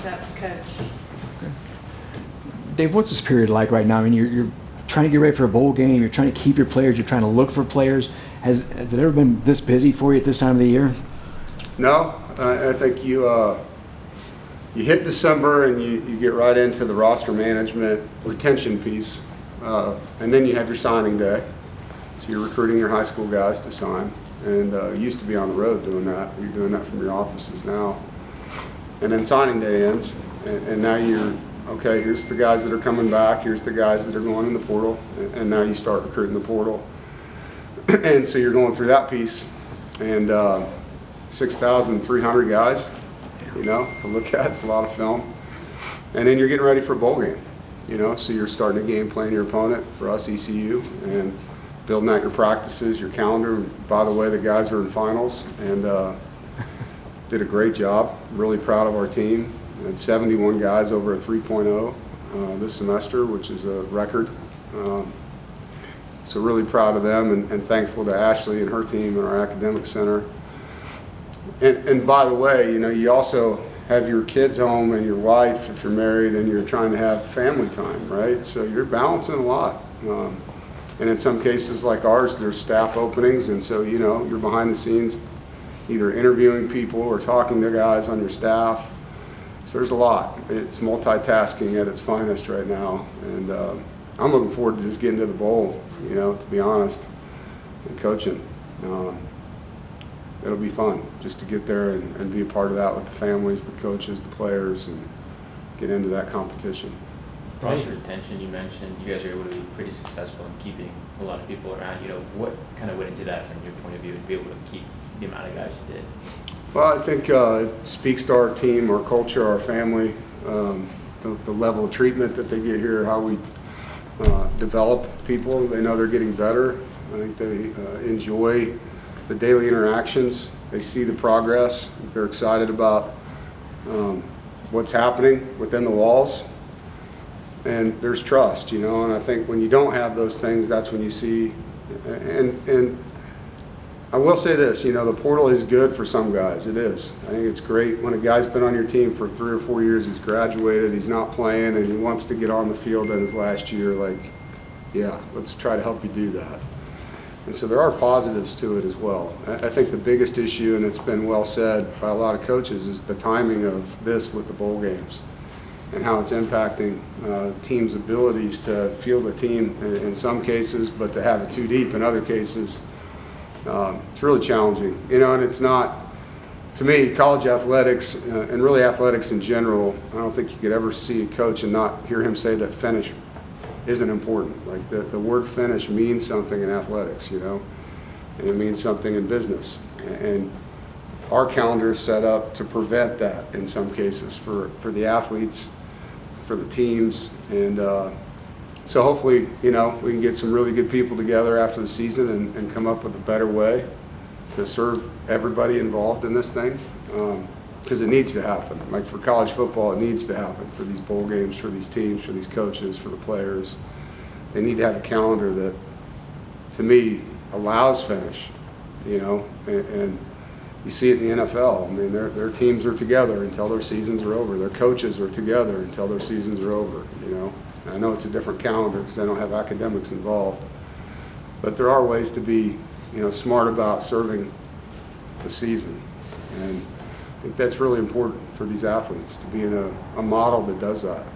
that to coach. Dave, what's this period like right now? I mean, you're trying to get ready for a bowl game. You're trying to keep your players. You're trying to look for players. Has it ever been this busy for you at this time of the year? No, I think you hit December and you get right into the roster management retention piece, and then you have your signing day. So you're recruiting your high school guys to sign, and you used to be on the road doing that. You're doing that from your offices now. And then signing day ends, and now you're okay. Here's the guys that are coming back. Here's the guys that are going in the portal, and now you start recruiting the portal. And so you're going through that piece, and 6,300 guys, to look at. It's a lot of film. And then you're getting ready for a bowl game, so you're starting to game plan your opponent, for us ECU, and building out your practices, your calendar. By the way, the guys are in finals and did a great job. Really proud of our team. We had 71 guys over a 3.0 this semester, which is a record. So really proud of them, and thankful to Ashley and her team and our academic center. And by the way, you also have your kids home and your wife if you're married, and you're trying to have family time, right? So you're balancing a lot. And in some cases like ours, there's staff openings, and so you're behind the scenes either interviewing people or talking to guys on your staff. So there's a lot. It's multitasking at its finest right now, and I'm looking forward to just getting to the bowl, to be honest, and coaching. It'll be fun just to get there and be a part of that with the families, the coaches, the players, and get into that competition. Roster retention, you mentioned you guys are able to be pretty successful in keeping a lot of people around. What kind of went into that from your point of view to be able to keep the amount of guys you did? Well, I think it speaks to our team, our culture, our family, the level of treatment that they get here, how we develop people. They know they're getting better. I think they enjoy the daily interactions. They see the progress. They're excited about what's happening within the walls. And there's trust, and I think when you don't have those things, that's when you see, and I will say this, the portal is good for some guys. It is. I think it's great when a guy's been on your team for 3 or 4 years, he's graduated, he's not playing, and he wants to get on the field in his last year, yeah, let's try to help you do that. And so there are positives to it as well. I think the biggest issue, and it's been well said by a lot of coaches, is the timing of this with the bowl games and how it's impacting teams' abilities to field a team in some cases, but to have it too deep in other cases. It's really challenging, and it's not, to me, college athletics and really athletics in general, I don't think you could ever see a coach and not hear him say that finish isn't important. Like the word finish means something in athletics, and it means something in business. And our calendar is set up to prevent that in some cases for the athletes, for the teams, and so hopefully, we can get some really good people together after the season and come up with a better way to serve everybody involved in this thing, because it needs to happen. Like for college football, it needs to happen for these bowl games, for these teams, for these coaches, for the players. They need to have a calendar that, to me, allows finish, and you see it in the NFL. I mean, their teams are together until their seasons are over. Their coaches are together until their seasons are over, I know it's a different calendar because they don't have academics involved, but there are ways to be, smart about serving the season, and I think that's really important for these athletes to be in a model that does that.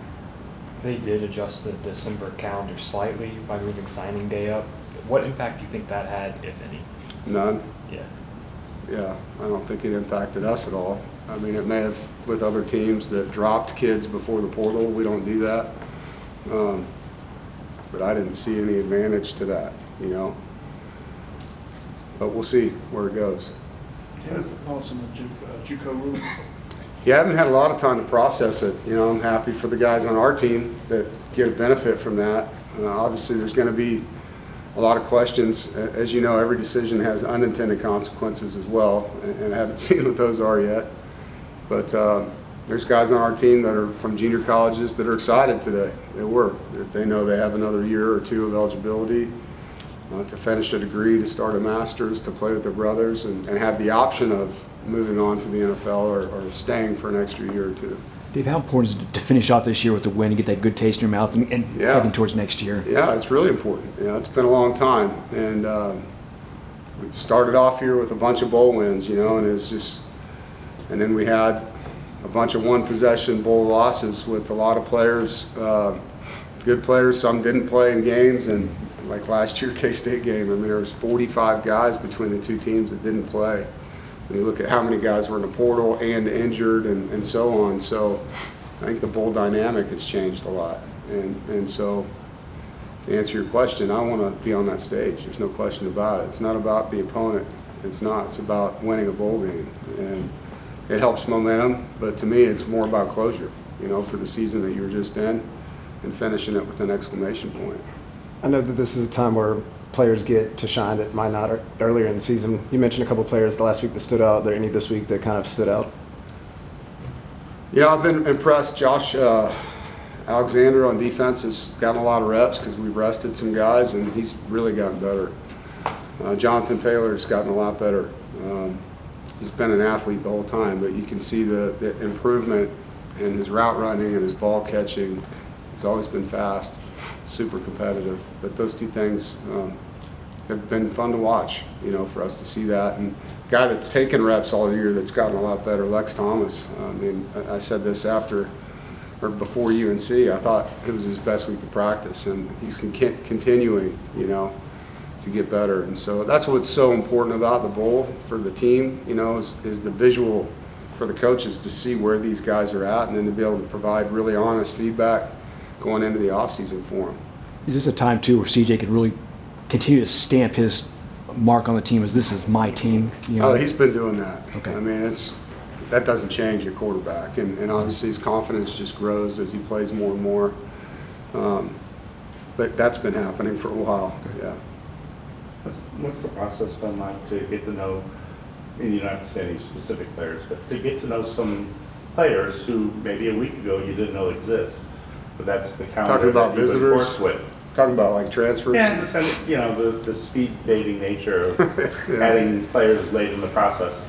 They did adjust the December calendar slightly by moving signing day up. What impact do you think that had, if any? None. Yeah, I don't think it impacted us at all. I mean, it may have with other teams that dropped kids before the portal. We don't do that. But I didn't see any advantage to that, But we'll see where it goes. What are the thoughts on the JUCO rule? Yeah, I haven't had a lot of time to process it. I'm happy for the guys on our team that get a benefit from that. Obviously, there's going to be a lot of questions. As you know, every decision has unintended consequences as well, and I haven't seen what those are yet. But there's guys on our team that are from junior colleges that are excited today. They know they have another year or two of eligibility to finish a degree, to start a master's, to play with their brothers, and have the option of moving on to the NFL or staying for an extra year or two. Dave, how important is it to finish off this year with the win and get that good taste in your mouth and Yeah. heading towards next year? Yeah, it's really important. It's been a long time, and we started off here with a bunch of bowl wins, and it's just, and then we had a bunch of one-possession bowl losses with a lot of players, good players. Some didn't play in games, and like last year K-State game, I mean, there was 45 guys between the two teams that didn't play. When you look at how many guys were in the portal and injured and so on. So I think the bowl dynamic has changed a lot. And so to answer your question, I want to be on that stage. There's no question about it. It's not about the opponent. It's not. It's about winning a bowl game. And it helps momentum, but to me it's more about closure, for the season that you were just in and finishing it with an exclamation point. I know that this is a time where players get to shine that might not earlier in the season. You mentioned a couple of players the last week that stood out. Are there any this week that kind of stood out? I've been impressed. Josh Alexander on defense has gotten a lot of reps because we've rested some guys, and he's really gotten better. Jonathan Paylor's gotten a lot better. He's been an athlete the whole time, but you can see the improvement in his route running and his ball catching. He's always been fast, super competitive. But those two things have been fun to watch, for us to see that. And a guy that's taken reps all year that's gotten a lot better, Lex Thomas. I mean, I said this after or before UNC. I thought it was his best week of practice, and he's continuing, to get better. And so that's what's so important about the bowl for the team, is the visual for the coaches to see where these guys are at, and then to be able to provide really honest feedback going into the offseason for them. Is this a time, too, where CJ can really continue to stamp his mark on the team as this is my team? Oh, he's been doing that. Okay. I mean, that doesn't change your quarterback, and obviously his confidence just grows as he plays more and more. But that's been happening for a while, yeah. What's the process been like to get to know, you don't have to say any specific players, but to get to know some players who maybe a week ago you didn't know exist, but that's the calendar Talking about that you would visitors? force with. Talking about like transfers? Yeah, just, the speed dating nature of Yeah. adding players late in the process.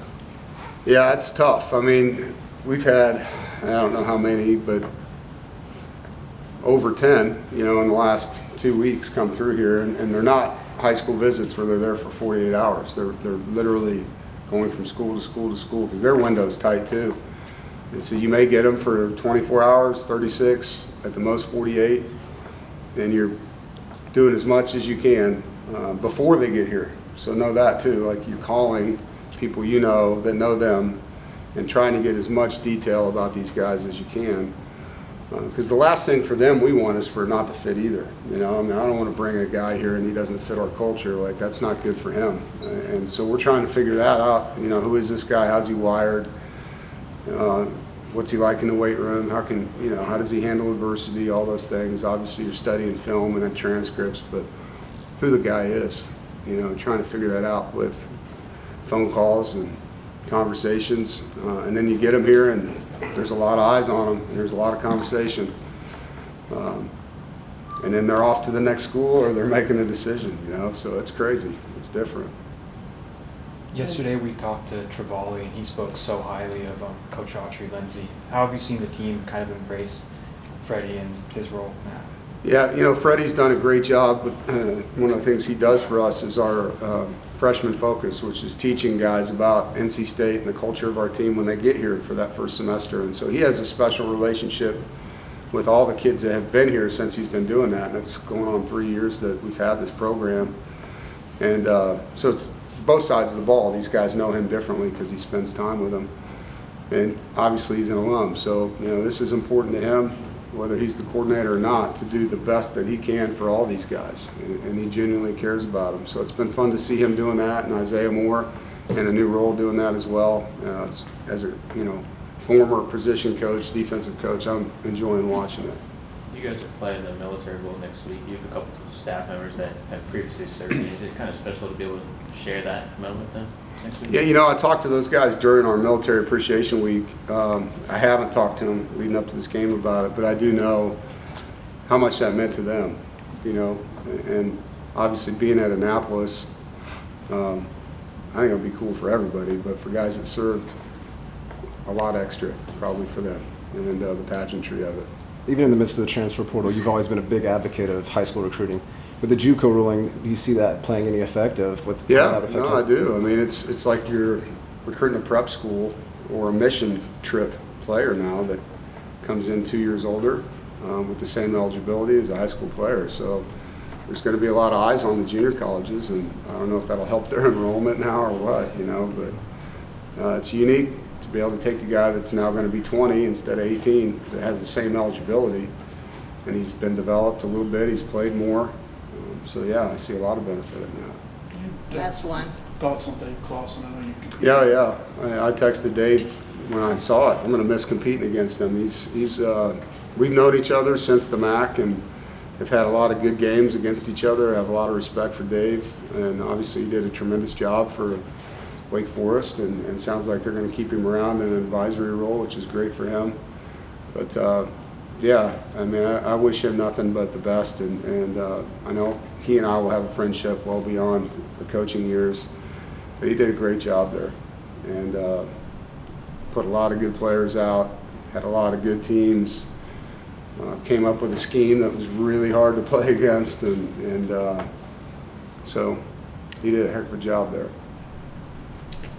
Yeah, it's tough. I mean, we've had, I don't know how many, but over 10, in the last 2 weeks come through here, and they're not high school visits where they're there for 48 hours. They're literally going from school to school to school because their window's tight too. And so you may get them for 24 hours, 36, at the most 48, and you're doing as much as you can before they get here. So know that too, like you're calling people that know them and trying to get as much detail about these guys as you can. Because the last thing for them we want is for it not to fit either. I mean, I don't want to bring a guy here and he doesn't fit our culture. Like, that's not good for him. And so we're trying to figure that out. Who is this guy? How's he wired? What's he like in the weight room? How does he handle adversity? All those things. Obviously, you're studying film and then transcripts, but who the guy is, trying to figure that out with phone calls and conversations. And then you get them here and there's a lot of eyes on them, and there's a lot of conversation. And then they're off to the next school or they're making a decision, so it's crazy. It's different. Yesterday we talked to Trevally, and he spoke so highly of Coach Autry Lindsay. How have you seen the team kind of embrace Freddie and his role now? Yeah, Freddie's done a great job. With, one of the things he does for us is our freshman focus, which is teaching guys about NC State and the culture of our team when they get here for that first semester. And so he has a special relationship with all the kids that have been here since he's been doing that. And it's going on 3 years that we've had this program. And so it's both sides of the ball. These guys know him differently because he spends time with them. And obviously he's an alum. So, this is important to him, whether he's the coordinator or not, to do the best that he can for all these guys. And he genuinely cares about them. So it's been fun to see him doing that, and Isaiah Moore in a new role doing that as well. As a former position coach, defensive coach, I'm enjoying watching it. You guys are playing the Military Bowl next week. You have a couple of staff members that have previously served. Is it kind of special to be able to share that moment with them next week? Yeah, I talked to those guys during our Military Appreciation Week. I haven't talked to them leading up to this game about it, but I do know how much that meant to them, and obviously being at Annapolis, I I think it'll be cool for everybody, but for guys that served, a lot extra probably for them, and the pageantry of it. Even in the midst of the transfer portal, you've always been a big advocate of high school recruiting. With the JUCO ruling, do you see that playing any effect with Yeah, that effect? no, I do. I mean, it's like you're recruiting a prep school or a mission trip player now that comes in 2 years older with the same eligibility as a high school player. So there's going to be a lot of eyes on the junior colleges, and I don't know if that'll help their enrollment now or what, but it's unique to be able to take a guy that's now going to be 20 instead of 18 that has the same eligibility, and he's been developed a little bit, he's played more. So yeah, I see a lot of benefit in that. Last one. Thoughts on Dave Clawson? I know you can. Yeah. I texted Dave when I saw it. I'm going to miss competing against him. We've known each other since the MAC and have had a lot of good games against each other. I have a lot of respect for Dave, and obviously he did a tremendous job for Wake Forest, and sounds like they're going to keep him around in an advisory role, which is great for him. But yeah, I mean, I wish him nothing but the best, and I know he and I will have a friendship well beyond the coaching years. But he did a great job there, and put a lot of good players out, had a lot of good teams, came up with a scheme that was really hard to play against, and so he did a heck of a job there.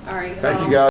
All right. Thank you, guys.